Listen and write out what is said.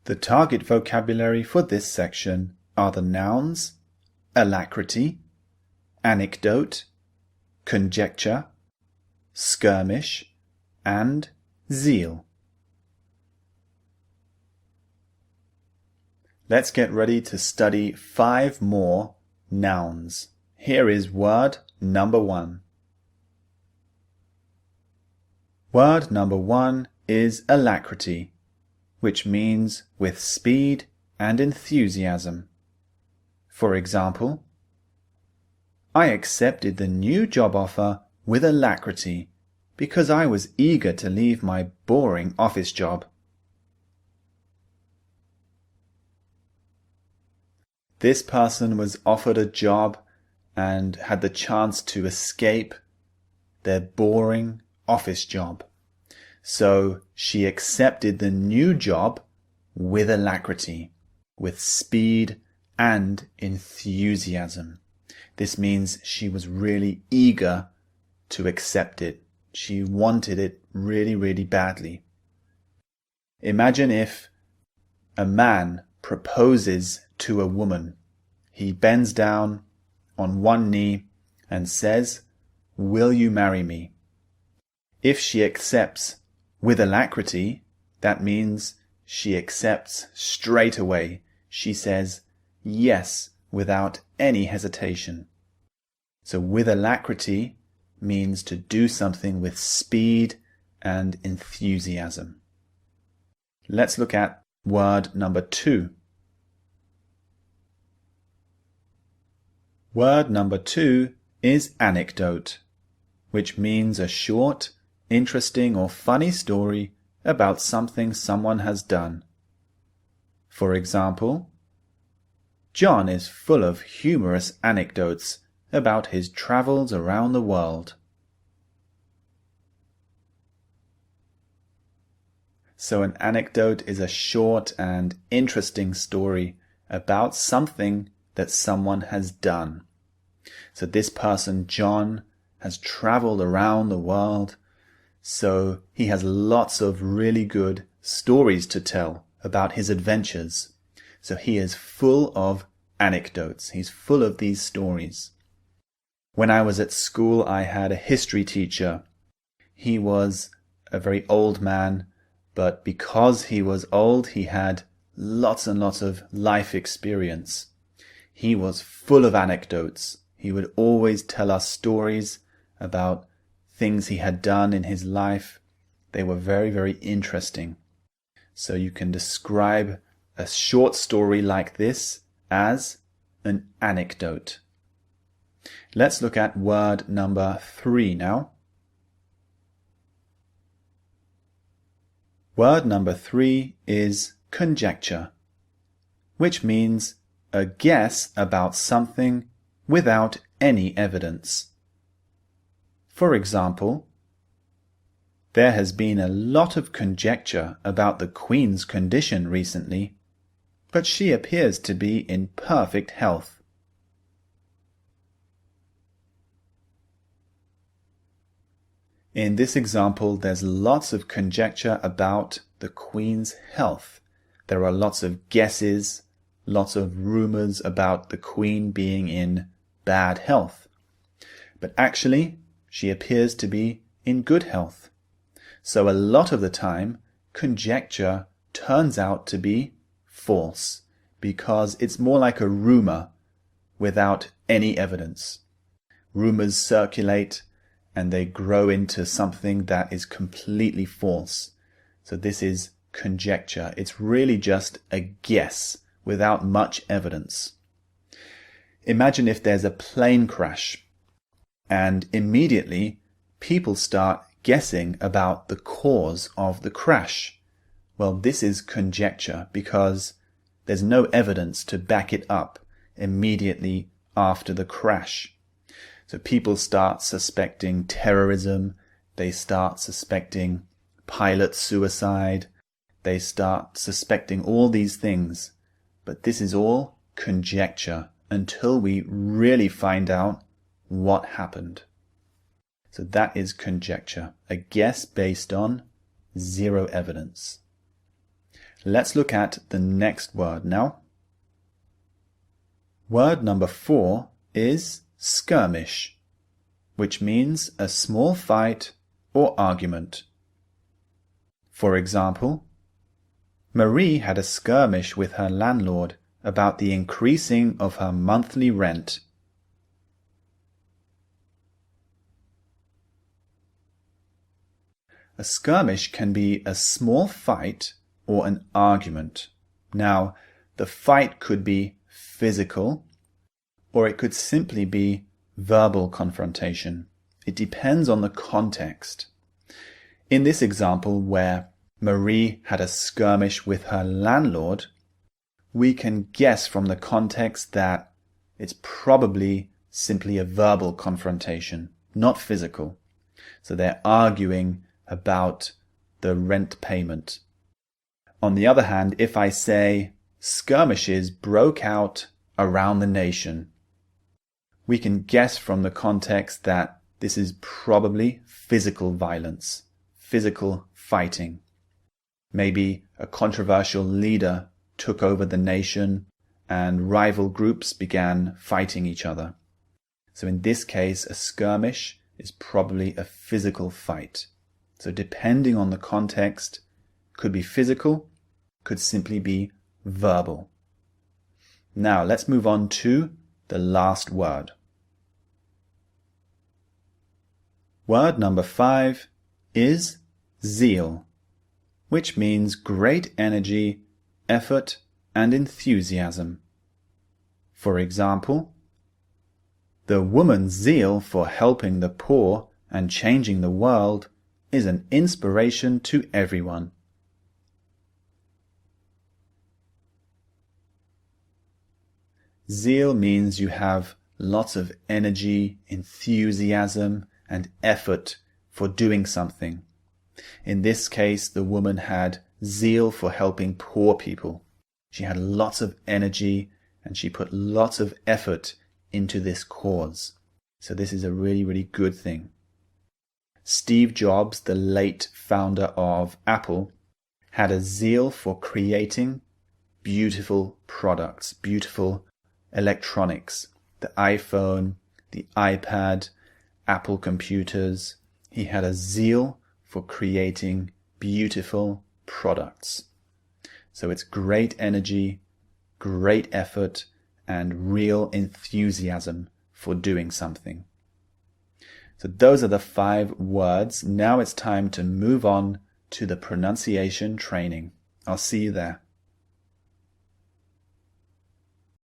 The target vocabulary for this section are the nouns alacrity, anecdote, conjecture, skirmish, and zeal. Let's get ready to study 5 more nouns. Here is word number 1. Word number 1 is alacrity, which means with speed and enthusiasm. For example, I accepted the new job offer with alacrity because I was eager to leave my boring office job. This person was offered a job and had the chance to escape their boring office job. So she accepted the new job with alacrity, with speed and enthusiasm. This means she was really eager to accept it. She wanted it really, really badly. Imagine if a man proposes to a woman. He bends down on one knee and says, "Will you marry me?" If she accepts with alacrity, that means she accepts straight away. She says yes without any hesitation. So with alacrity means to do something with speed and enthusiasm. Let's look at word number 2. Word number 2 is anecdote, which means a short, interesting or funny story about something someone has done. For example, John is full of humorous anecdotes about his travels around the world. So an anecdote is a short and interesting story about something that someone has done. So this person, John, has traveled around the world, so he has lots of really good stories to tell about his adventures. So he is full of anecdotes. He's full of these stories. When I was at school, I had a history teacher. He was a very old man, but because he was old, he had lots and lots of life experience. He was full of anecdotes. He would always tell us stories about things he had done in his life. They were very, very interesting. So you can describe a short story like this as an anecdote. Let's look at word number 3 now. Word number 3 is conjecture, which means a guess about something without any evidence. For example, there has been a lot of conjecture about the Queen's condition recently, but she appears to be in perfect health. In this example, there's lots of conjecture about the Queen's health. There are lots of guesses, lots of rumors about the Queen being in bad health. But actually, she appears to be in good health. So a lot of the time, conjecture turns out to be false, because it's more like a rumor without any evidence. Rumors circulate and they grow into something that is completely false. So this is conjecture. It's really just a guess without much evidence. Imagine if there's a plane crash and immediately people start guessing about the cause of the crash. Well, this is conjecture because there's no evidence to back it up immediately after the crash. So people start suspecting terrorism, they start suspecting pilot suicide, they start suspecting all these things. But this is all conjecture until we really find out what happened. So that is conjecture, a guess based on zero evidence. Let's look at the next word now. Word number 4 is skirmish, which means a small fight or argument. For example, Marie had a skirmish with her landlord about the increasing of her monthly rent. A skirmish can be a small fight or an argument. Now, the fight could be physical, or it could simply be verbal confrontation. It depends on the context. In this example where Marie had a skirmish with her landlord, we can guess from the context that it's probably simply a verbal confrontation, not physical. So they're arguing about the rent payment. On the other hand, if I say skirmishes broke out around the nation, we can guess from the context that this is probably physical violence, physical fighting. Maybe a controversial leader took over the nation and rival groups began fighting each other. So in this case, a skirmish is probably a physical fight. So depending on the context, could be physical, could simply be verbal. Now let's move on to the last word. Word number 5 is zeal, which means great energy, effort, and enthusiasm. For example, the woman's zeal for helping the poor and changing the world is an inspiration to everyone. Zeal means you have lots of energy, enthusiasm, and effort for doing something. In this case, the woman had zeal for helping poor people. She had lots of energy and she put lots of effort into this cause. So this is a really, really good thing. Steve Jobs, the late founder of Apple, had a zeal for creating beautiful products, beautiful electronics. The iPhone, the iPad, Apple computers. He had a zeal for creating beautiful products. So it's great energy, great effort, and real enthusiasm for doing something. So those are the 5 words. Now it's time to move on to the pronunciation training. I'll see you there.